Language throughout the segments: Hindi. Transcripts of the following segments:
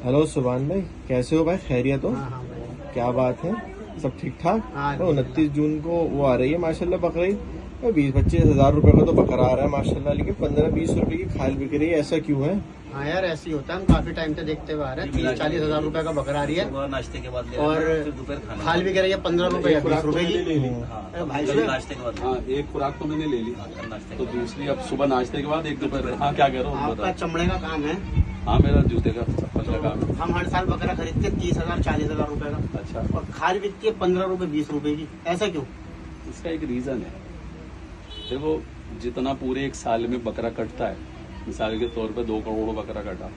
हेलो सुभान भाई, कैसे हो भाई? खैरियत हो? हाँ हाँ भाई। क्या बात है, सब ठीक ठाक? हाँ तो 29 जून को वो आ रही है माशाल्लाह बकरीद। 20-25 हज़ार रुपए का तो बकरा आ रहा है माशाल्लाह, लेकिन 15-20 रुपए की खाल बिक रही है, ऐसा क्यों है? हाँ यार, ऐसे ही होता है। हम काफी टाइम से देखते हुए आ रहे हैं। 30-40 हजार रुपए का बकरा आ रही है सुबह नाश्ते के बाद ले और लेना, फिर दोपहर खाना खाल भी कह रही है 15 रुपए या 20 रुपए की। हाँ, भाई कभी साहब, नाश्ते के बाद हाँ, एक खुराक तो मैंने ले ली, नाश्ते तो के बाद। दूसरी अब सुबह नाश्ते के बाद एक दोपहर। हाँ, क्या कह रहा हूँ आपका बता। चमड़े का काम है। हाँ, मेरा जूते का चप्पल का काम है। हम हर साल बकरा खरीदते हैं 30,000 40,000 रुपए का, अच्छा, और खाल बिकती है 15 रुपए 20 रुपए की। ऐसा क्यों? इसका एक रीजन है। देखो, जितना पूरे एक साल में बकरा कटता है, मिसाल के तौर पे 2 करोड़ बकरा कटा,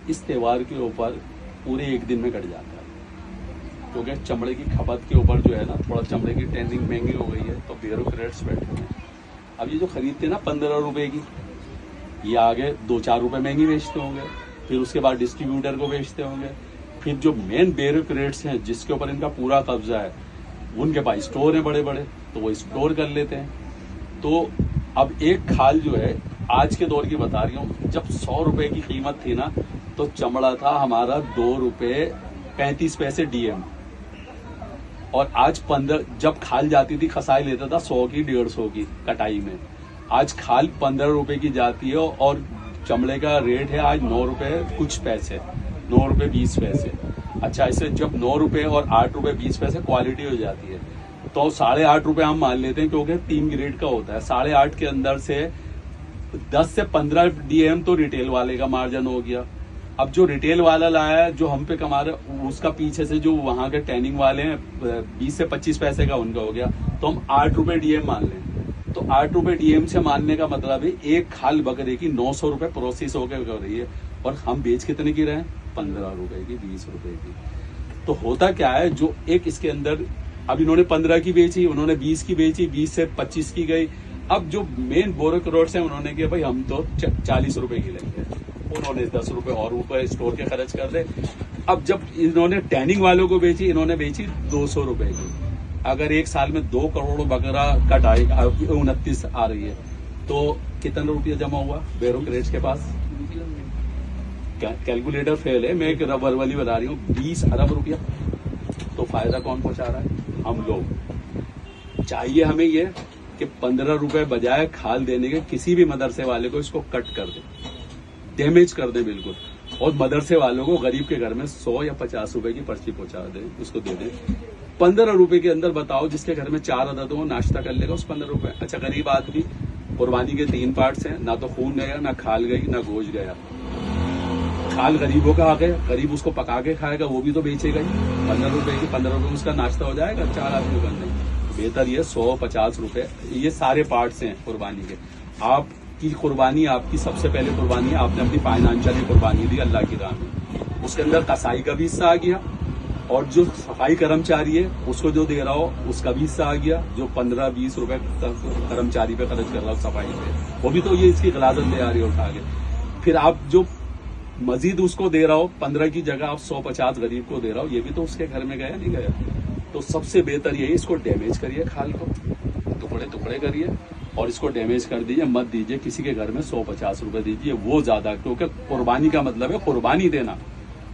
इस त्योहार के ऊपर पूरे एक दिन में कट जाता है। क्योंकि चमड़े की खपत के ऊपर जो है ना, थोड़ा चमड़े की टैनिंग महंगी हो गई है, तो ब्यूरोक्रेट्स बैठे हुए हैं। अब ये जो खरीदते हैं ना 15 रुपए की, ये आगे 2-4 रुपए महंगी बेचते होंगे, फिर उसके बाद डिस्ट्रीब्यूटर को बेचते होंगे, फिर जो मेन ब्यूरोक्रेट्स हैं जिसके ऊपर इनका पूरा कब्जा है, उनके पास स्टोर है बड़े बड़े, तो वो स्टोर कर लेते हैं। तो अब एक खाल जो है, आज के दौर की बता रही हूँ, जब 100 रुपए की कीमत थी ना, तो चमड़ा था हमारा 2 रुपए 35 पैसे डीएम। और आज 15, जब खाल जाती थी खसाई लेता था 100 की 150 की कटाई में। आज खाल 15 रुपए की जाती है और चमड़े का रेट है आज 9 रुपए कुछ पैसे, 9 रुपए 20 पैसे। अच्छा, इसे जब 9 रुपए और 8 रुपए 20 पैसे क्वालिटी हो जाती है, तो 8.5 रुपए हम मान लेते हैं, क्योंकि 3 ग्रेड का होता है। 8.5 के अंदर से 10 से 15 डीएम तो रिटेल वाले का मार्जिन हो गया। अब जो रिटेल वाला लाया है, जो हम पे कमा रहे, उसका पीछे से जो वहां के टैनिंग वाले हैं 20 से 25 पैसे का उनका हो गया, तो हम 8 रुपए डीएम मान लें। तो 8 रुपए डीएम से मानने का मतलब है एक खाल बकरे की 900 रुपए प्रोसेस होकर कर रही है, और हम बेच कितने की रहे हैं? 15 रुपए की, 20 रुपए की। तो होता क्या है, जो एक इसके अंदर अब इन्होंने 15 की बेची, उन्होंने 20 की बेची, 20 से 25 की गई। अब जो मेन ब्यूरोक्रेट्स हैं, उन्होंने किया भाई हम तो 40 रुपए की लेंगे, उन्होंने 10 रुपए और ऊपर स्टोर के खर्च कर दे। अब जब इन्होंने टैनिंग वालों को बेची, इन्होंने बेची 200 रुपए की। अगर एक साल में 2 करोड़ बकरा कटाई 29 आ रही है, तो कितना रुपया जमा हुआ ब्यूरोक्रेट्स के पास? कैलकुलेटर फेल है, मैं एक रबर वाली बता रही हूँ, 20 अरब रुपया। तो फायदा कौन पहुंचा रहा है? हम लोग। चाहिए हमें ये कि 15 रुपए बजाय खाल देने के किसी भी मदरसे वाले को इसको कट कर दे, डैमेज कर दे बिल्कुल, और मदरसे वालों को गरीब के घर में 100 या 50 रुपए की पर्ची पहुंचा दे, उसको दे दे। 15 रुपए के अंदर बताओ, जिसके घर में 4 अदद हो, नाश्ता कर लेगा उस 15 रुपए। अच्छा, गरीब आदमी, कुर्बानी के 3 पार्ट्स हैं, ना तो खून गया, ना खाल गई, ना गोश्त गया। खाल गरीबों का आ गया, गरीब उसको पका के खाएगा, वो भी तो बेचेगा ही। 15 रुपए की, 15 रुपए में उसका नाश्ता हो जाएगा 4 आदमी का। नहीं, बेहतर ये 100-50 रुपए, ये सारे पार्ट्स हैं कुर्बानी के। आपकी कुर्बानी, आपकी सबसे पहले कुर्बानी है, आपने अपनी फाइनेंशियली कुर्बानी दी अल्लाह की राह में, उसके अंदर कसाई का भी हिस्सा आ गया, और जो सफाई कर्मचारी है उसको जो दे रहा हो उसका भी हिस्सा आ गया, जो 15-20 रुपए कर्मचारी पे खर्च कर रहा हो सफाई पे, वो भी तो ये इसकी गलाजत ले आ रही है उठा के। फिर आप जो मजीद उसको दे रहा हो, 15 की जगह आप 100-50 गरीब को दे रहा हो, ये भी तो उसके घर में गया नहीं गया। तो सबसे बेहतर यही, इसको डैमेज करिए, खाल को टुकड़े टुकड़े करिए और इसको डैमेज कर दीजिए, मत दीजिए किसी के घर में। 100-50 रुपए दीजिए, वो ज्यादा, क्योंकि कुर्बानी का मतलब है कुर्बानी देना।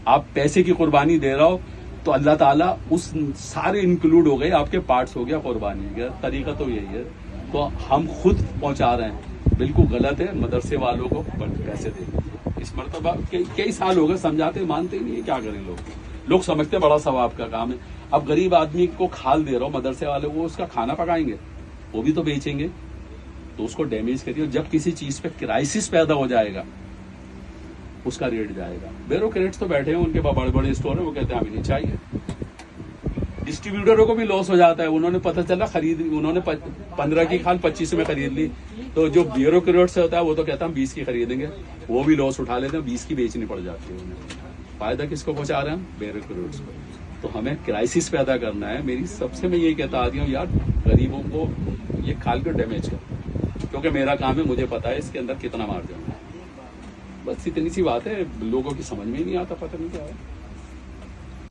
आप पैसे की कुर्बानी दे रहा हो, तो अल्लाह ताला उस सारे इंक्लूड हो गए, आपके पार्ट्स हो गया कुर्बानी का। तरीका तो यही है। तो हम खुद पहुंचा रहे हैं, बिल्कुल गलत है मदरसे वालों को पैसे देने। इस मरतबा कई साल हो गए समझाते, मानते ही नहीं है, क्या करें लोग समझते बड़ा सवाब का काम है। अब गरीब आदमी को खाल दे रहा हो मदरसे वाले, वो उसका खाना पकाएंगे, वो भी तो बेचेंगे, तो उसको डैमेज करिए। जब किसी चीज पे क्राइसिस पैदा हो जाएगा, उसका रेट जाएगा। ब्यूरोक्रेट्स तो बैठे हैं, उनके पास बड़े बड़े स्टोर है, वो कहते हैं हमें नहीं चाहिए। डिस्ट्रीब्यूटरों को भी लॉस हो जाता है, उन्होंने पता चला उन्होंने 15 की खाल 25 में खरीद ली, तो जो ब्यूरोक्रेट से होता है वो तो कहता है हम 20 की खरीदेंगे, वो भी लॉस उठा लेते हैं, 20 की बेचनी पड़ जाती है उन्हें। फायदा किसको पहुंचा रहे हैं हम? ब्यूरोक्रेट्स को। तो हमें क्राइसिस पैदा करना है। मेरी सबसे मैं यही कहता आती हूँ, यार गरीबों को ये खाल को डैमेज कर, क्योंकि मेरा काम है, मुझे पता है इसके अंदर कितना मार्जिन है। बस इतनी सी बात है, लोगों की समझ में ही नहीं आता, पता नहीं क्या है।